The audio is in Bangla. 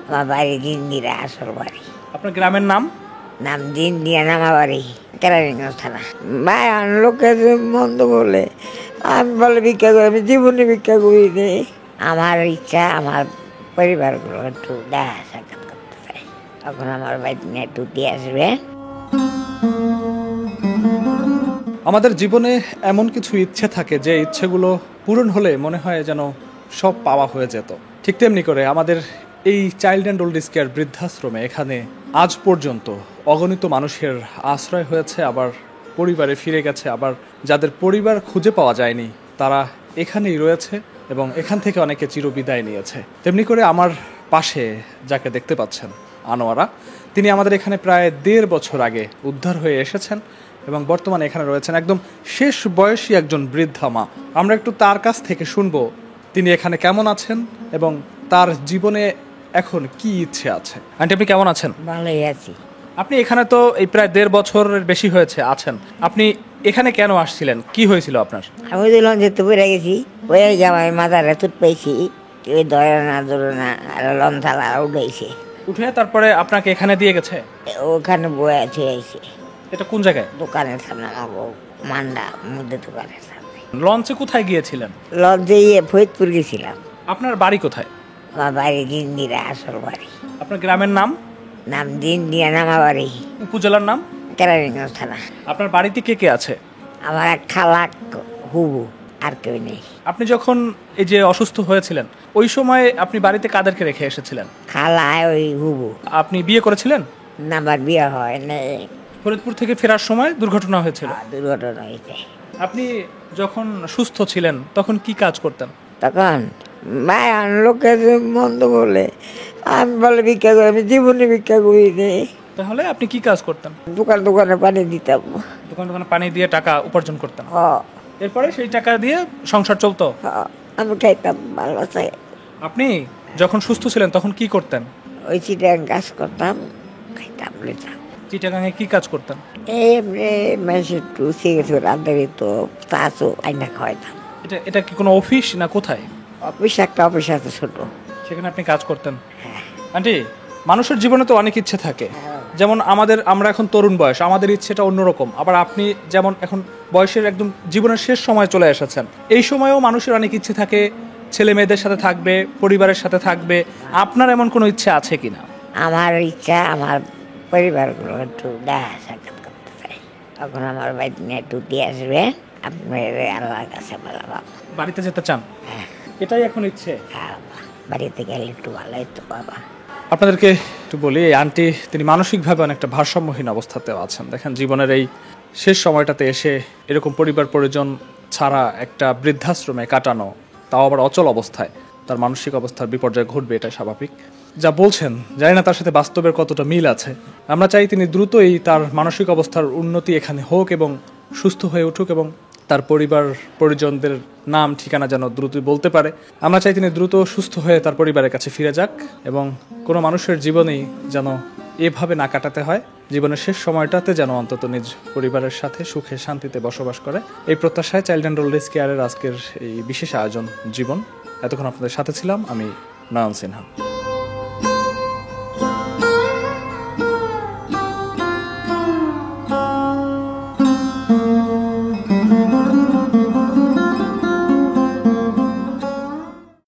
আমার বাড়ি দিনদিরা, আসল বাড়ি। আপনার গ্রামের নাম? নাম দিনদিয়া, নামা বাড়ি, কেরানীগঞ্জ থানা। ভাই লোকে যে মন্দ বলে, আমি বলে ভিক্ষা করি, আমি জীবনে ভিক্ষা করিনি। আমার ইচ্ছা আমার পরিবারগুলো একটু দেখা সাক্ষাৎ করতে চাই, তখন আমার বাড়ি নিয়ে একটু দিয়ে আসবে। আমাদের জীবনে এমন কিছু ইচ্ছে থাকে যে ইচ্ছেগুলো পূরণ হলে মনে হয় যেন সব পাওয়া হয়ে যেত। ঠিক তেমনি করে আমাদের এই child and old age care বৃদ্ধাশ্রমে এখানে আজ পর্যন্ত অগণিত মানুষের আশ্রয় হয়েছে, আবার পরিবারে ফিরে গেছে, আবার যাদের পরিবার খুঁজে পাওয়া যায়নি তারা এখানেই রয়েছে এবং এখান থেকে অনেকে চিরবিদায় নিয়েছে। তেমনি করে আমার পাশে যাকে দেখতে পাচ্ছেন, আনোয়ারা, তিনি আমাদের এখানে প্রায় 1.5 বছর আগে উদ্ধার হয়ে এসেছেন এবং বর্তমানে এখানে রয়েছেন একদম শেষ বয়সী একজন বৃদ্ধা মা। আমরা একটু তার কাছ থেকে শুনবো তিনি এখানে কেমন আছেন এবং তার জীবনে এখন কি ইচ্ছে আছে। আন্টি, আপনি কেমন আছেন? ভালোই আছি। আপনি এখানে তো এই প্রায় 1.5 বছরের বেশি হয়েছে আছেন, আপনি এখানে কেন আসছিলেন? কি হয়েছিল আপনার? আমি তো লঞ্চে তো বেড়ে গেছি, ওই জামাই মাথারে তুট পেয়েছি, ওই ধরে না ধরে না, আর লঞ্চালা উঠেছে, উঠে তারপরে আপনাকে এখানে দিয়ে গেছে? ওখানে বয়ে ছুঁয়ে আইছে। এটা কোন জায়গায়? দোকানের সামনে, আমাকে মান্ডা মধ্যে দোকানের সামনে। লঞ্চে কোথায় গিয়েছিলেন? লঞ্চে ফরিদপুর গেছিলাম। আপনার বাড়ি কোথায়? আমার বাড়ি দিনদিরা, আসল বাড়ি। আপনার গ্রামের নাম? নাম দিনদিয়া, নামা বাড়ি, উপজেলার নাম? কেরানীগঞ্জ থানা। আপনার বাড়িতে কে কে আছে? আমার এক খালা, হুবু, আর কেউ নেই। আপনি যখন এই যে অসুস্থ হয়েছিলেন ওই সময় আপনি বাড়িতে কাদেরকে রেখে এসেছিলেন? খালা, ওই হুবু। আপনি বিয়ে করেছিলেন? না, আমার বিয়ে হয় নাই। ফরিদপুর থেকে ফেরার সময় দুর্ঘটনা হয়েছিল। দুর্ঘটনা হয়েছে। আপনি যখন সুস্থ ছিলেন তখন কি কাজ করতেন? তখন ভাই লোকে যে মন্দ বলে, আমি বলে ভিক্ষা করি, আমি জীবনে ভিক্ষা করিনি। তাহলে আপনি কি কাজ করতেন? দোকান দোকানে পানি দিতাম। দোকানে দোকানে পানি দিয়ে টাকা উপার্জন করতেন? হ, এরপরে সেই টাকা দিয়ে সংসার চলতো? হ, আমি খাইতাম ভালো আছে। আপনি যখন সুস্থ ছিলেন তখন কি করতেন? ওই চিটাং কাজ করতাম, খাইতাম লইতাম। চিটাগাঙে কি কাজ করতেন? এমনি মানুষের একটু সিগারেট রান্ধে দিত, চাচু আইনা খাওয়াইতাম। এটা এটা কি কোনো অফিস না কোথায়? অফিস, একটা অফিস আছে ছোট। সেখানে আপনি কাজ করতেন? আন্টি, মানুষের জীবনে তো অনেক ইচ্ছে থাকে। যেমন আমরা এখন তরুণ বয়স, আমাদের ইচ্ছেটা অন্যরকম। আবার আপনি যেমন এখন বয়সের একদম জীবনের শেষ সময় চলে এসেছেন, এই সময়ও মানুষের অনেক ইচ্ছে থাকে, ছেলে মেয়েদের সাথে থাকবে, পরিবারের সাথে থাকবে। আপনার এমন কোনো ইচ্ছে আছে কিনা? আমার ইচ্ছা আমার পরিবারগুলো একটু দেখা সাক্ষাৎ করতে চাই, তখন আমার বাড়ি নিয়ে একটু দিয়ে আসবে। আপনার আল্লাহর কাছে ভালো বাবা। বাড়িতে যেতে চান? এটাই এখন ইচ্ছে? হ্যাঁ বাবা, বাড়িতে গেলে একটু ভালো হতো বাবা। আপনাদেরকে একটু বলি, এই আন্টি তিনি মানসিকভাবে অনেকটা ভারসাম্যহীন অবস্থাতেও আছেন। দেখেন, জীবনের এই শেষ সময়টাতে এসে এরকম পরিবার পরিজন ছাড়া একটা বৃদ্ধাশ্রমে কাটানো, তাও আবার অচল অবস্থায়, তার মানসিক অবস্থার বিপর্যয় ঘটবে, এটা স্বাভাবিক। যা বলছেন জানি না তার সাথে বাস্তবের কতটা মিল আছে। আমরা চাই তিনি দ্রুতই তার মানসিক অবস্থার উন্নতি এখানে হোক এবং সুস্থ হয়ে উঠুক এবং তার পরিবার পরিজনদের নাম ঠিকানা যেন দ্রুতই বলতে পারে। আমরা চাই তিনি দ্রুত সুস্থ হয়ে তার পরিবারের কাছে ফিরে যাক এবং কোনো মানুষের জীবনেই যেন এভাবে না কাটাতে হয়। জীবনের শেষ সময়টাতে যেন অন্তত নিজ পরিবারের সাথে সুখে শান্তিতে বসবাস করে, এই প্রত্যাশায় চাইল্ড অ্যান্ড ওল্ড এজ কেয়ারের আজকের এই বিশেষ আয়োজন জীবন। এতক্ষণ আপনাদের সাথে ছিলাম আমি, নয়ন সিনহা।